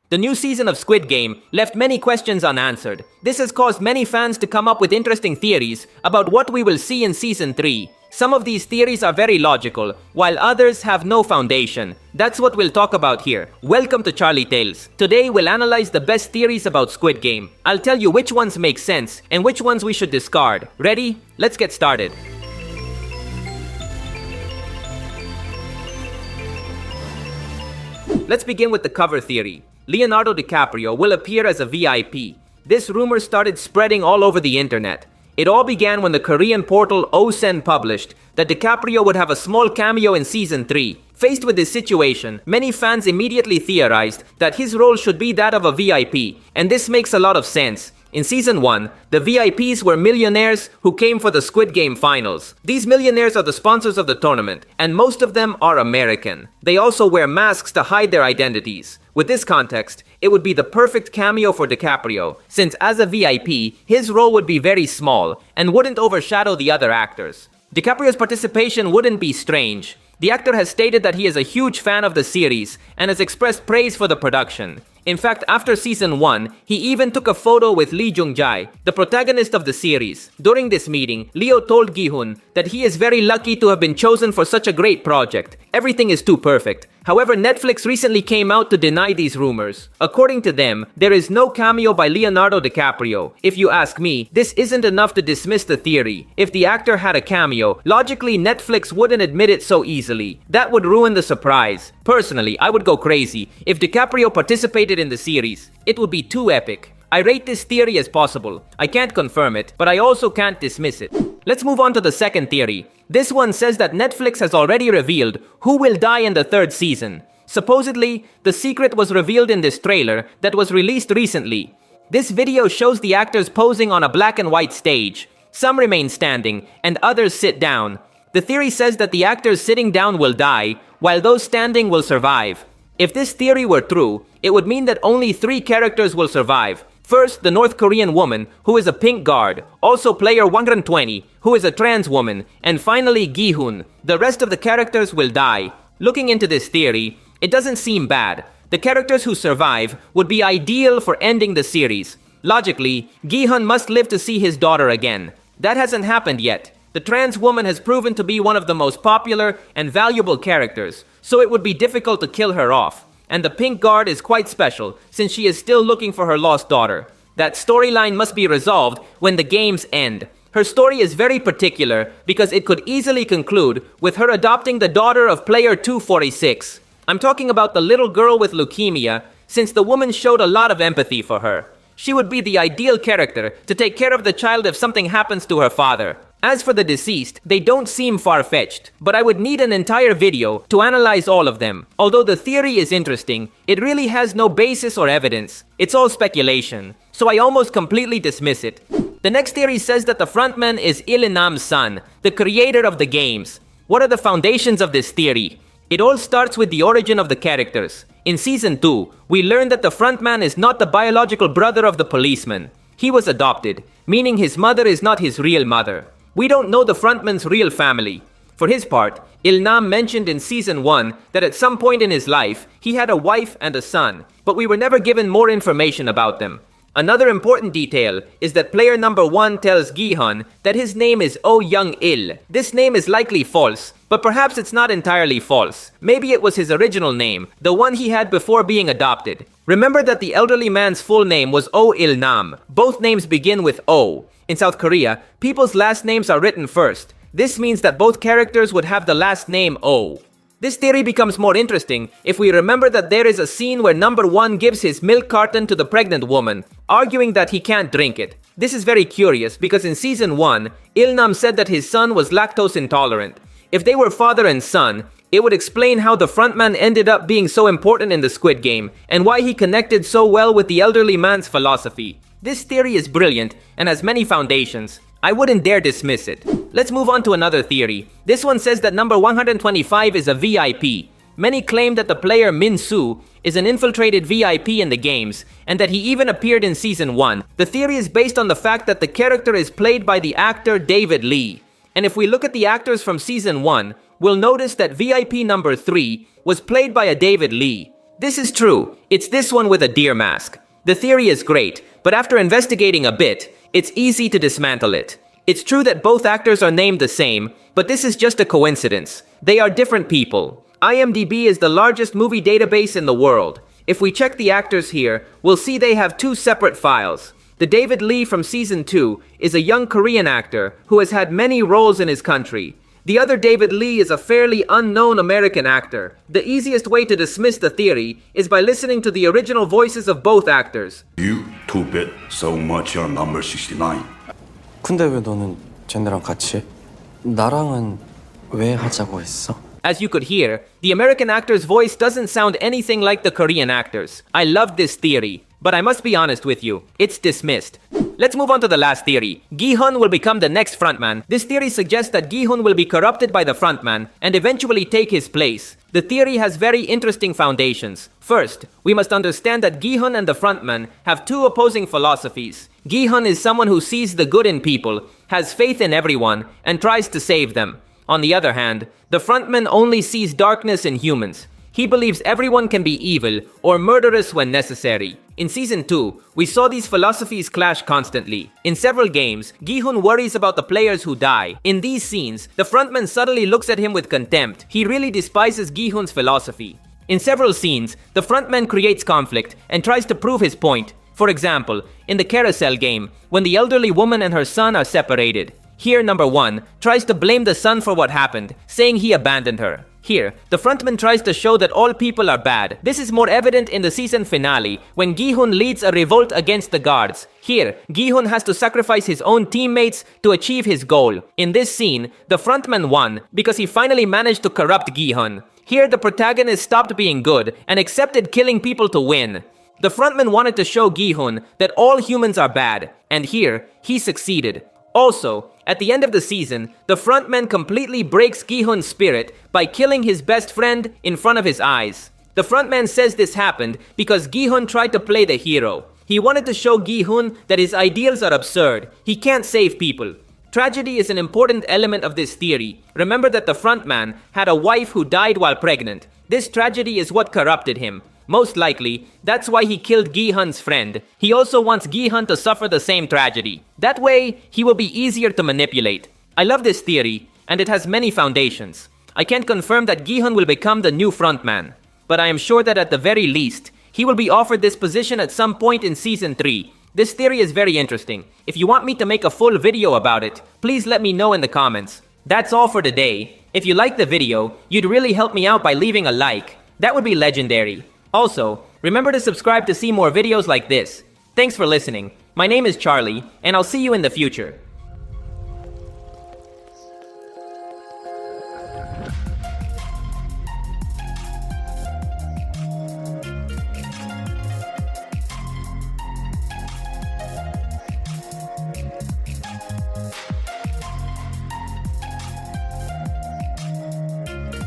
The new season of Squid Game left many questions unanswered. This has caused many fans to come up with interesting theories about what we will see in Season 3. Some of these theories are very logical, while others have no foundation. That's what we'll talk about here. Welcome to CharlieTales. Today we'll analyze the best theories about Squid Game. I'll tell you which ones make sense and which ones we should discard. Ready? Let's get started. Let's begin with the cover theory. Leonardo DiCaprio will appear as a VIP. This rumor started spreading all over the internet. It all began when the Korean portal OSEN published that DiCaprio would have a small cameo in Season 3. Faced with this situation, many fans immediately theorized that his role should be that of a VIP, and this makes a lot of sense. In Season 1, the VIPs were millionaires who came for the Squid Game finals. These millionaires are the sponsors of the tournament, and most of them are American. They also wear masks to hide their identities. With this context, it would be the perfect cameo for DiCaprio, since as a VIP, his role would be very small and wouldn't overshadow the other actors. DiCaprio's participation wouldn't be strange. The actor has stated that he is a huge fan of the series and has expressed praise for the production. In fact, after Season 1, he even took a photo with Lee Jung-jae, the protagonist of the series. During this meeting, Leo told Gi-hun that he is very lucky to have been chosen for such a great project. Everything is too perfect. However, Netflix recently came out to deny these rumors. According to them, there is no cameo by Leonardo DiCaprio. If you ask me, this isn't enough to dismiss the theory. If the actor had a cameo, logically Netflix wouldn't admit it so easily. That would ruin the surprise. Personally, I would go crazy if DiCaprio participated in the series. It would be too epic. I rate this theory as possible. I can't confirm it, but I also can't dismiss it. Let's move on to the second theory. This one says that Netflix has already revealed who will die in the third season. Supposedly, the secret was revealed in this trailer that was released recently. This video shows the actors posing on a black and white stage. Some remain standing, and others sit down. The theory says that the actors sitting down will die, while those standing will survive. If this theory were true, it would mean that only 3 characters will survive. First, the North Korean woman, who is a pink guard, also player 120, who is a trans woman, and finally Gi-hun. The rest of the characters will die. Looking into this theory, it doesn't seem bad. The characters who survive would be ideal for ending the series. Logically, Gi-hun must live to see his daughter again. That hasn't happened yet. The trans woman has proven to be one of the most popular and valuable characters, so it would be difficult to kill her off. And the pink guard is quite special, since she is still looking for her lost daughter. That storyline must be resolved when the games end. Her story is very particular because it could easily conclude with her adopting the daughter of player 246. I'm talking about the little girl with leukemia, since the woman showed a lot of empathy for her. She would be the ideal character to take care of the child if something happens to her father. As for the deceased, they don't seem far-fetched, but I would need an entire video to analyze all of them. Although the theory is interesting, it really has no basis or evidence. It's all speculation, so I almost completely dismiss it. The next theory says that the frontman is Il-nam's son, the creator of the games. What are the foundations of this theory? It all starts with the origin of the characters. In Season 2, we learned that the frontman is not the biological brother of the policeman. He was adopted, meaning his mother is not his real mother. We don't know the frontman's real family. For his part, Il-nam mentioned in Season 1 that at some point in his life, he had a wife and a son, but we were never given more information about them. Another important detail is that player number 1 tells Gi-hun that his name is Oh Young-il. This name is likely false, but perhaps it's not entirely false. Maybe it was his original name, the one he had before being adopted. Remember that the elderly man's full name was Oh Il-nam. Both names begin with O. In South Korea, people's last names are written first. This means that both characters would have the last name O. This theory becomes more interesting if we remember that there is a scene where number 1 gives his milk carton to the pregnant woman, arguing that he can't drink it. This is very curious because in Season 1, Il-nam said that his son was lactose intolerant. If they were father and son, it would explain how the frontman ended up being so important in the Squid Game and why he connected so well with the elderly man's philosophy. This theory is brilliant and has many foundations. I wouldn't dare dismiss it. Let's move on to another theory. This one says that number 125 is a VIP. Many claim that the player Min-soo is an infiltrated VIP in the games, and that he even appeared in Season 1. The theory is based on the fact that the character is played by the actor David Lee. And if we look at the actors from Season 1, we'll notice that VIP number 3 was played by a David Lee. This is true. It's this one with a deer mask. The theory is great, but after investigating a bit, it's easy to dismantle it. It's true that both actors are named the same, but this is just a coincidence. They are different people. IMDb is the largest movie database in the world. If we check the actors here, we'll see they have two separate files. The David Lee from Season 2 is a young Korean actor who has had many roles in his country. The other David Lee is a fairly unknown American actor. The easiest way to dismiss the theory is by listening to the original voices of both actors. You two-bit so much your number 69. 근데 왜 너는 쟤네랑 같이 해? 나랑은 왜 하자고 했어? As you could hear, the American actor's voice doesn't sound anything like the Korean actors. I love this theory, but I must be honest with you, it's dismissed. Let's move on to the last theory. Gi-hun will become the next frontman. This theory suggests that Gi-hun will be corrupted by the frontman and eventually take his place. The theory has very interesting foundations. First, we must understand that Gi-hun and the frontman have two opposing philosophies. Gi-hun is someone who sees the good in people, has faith in everyone, and tries to save them. On the other hand, the frontman only sees darkness in humans. He believes everyone can be evil or murderous when necessary. In Season 2, we saw these philosophies clash constantly. In several games, Gi-hun worries about the players who die. In these scenes, the frontman subtly looks at him with contempt. He really despises Gi-hun's philosophy. In several scenes, the frontman creates conflict and tries to prove his point. For example, in the carousel game, when the elderly woman and her son are separated. Here, number 1 tries to blame the son for what happened, saying he abandoned her. Here, the frontman tries to show that all people are bad. This is more evident in the season finale, when Gi-hun leads a revolt against the guards. Here, Gi-hun has to sacrifice his own teammates to achieve his goal. In this scene, the frontman won because he finally managed to corrupt Gi-hun. Here, the protagonist stopped being good and accepted killing people to win. The frontman wanted to show Gi-hun that all humans are bad, and here, he succeeded. Also, at the end of the season, the frontman completely breaks Gi-hun's spirit by killing his best friend in front of his eyes. The frontman says this happened because Gi-hun tried to play the hero. He wanted to show Gi-hun that his ideals are absurd. He can't save people. Tragedy is an important element of this theory. Remember that the frontman had a wife who died while pregnant. This tragedy is what corrupted him. Most likely, that's why he killed Gi-hun's friend. He also wants Gi-hun to suffer the same tragedy. That way, he will be easier to manipulate. I love this theory, and it has many foundations. I can't confirm that Gi-hun will become the new frontman, but I am sure that at the very least, he will be offered this position at some point in Season 3. This theory is very interesting. If you want me to make a full video about it, please let me know in the comments. That's all for today. If you liked the video, you'd really help me out by leaving a like. That would be legendary. Also, remember to subscribe to see more videos like this. Thanks for listening. My name is Charlie, and I'll see you in the future.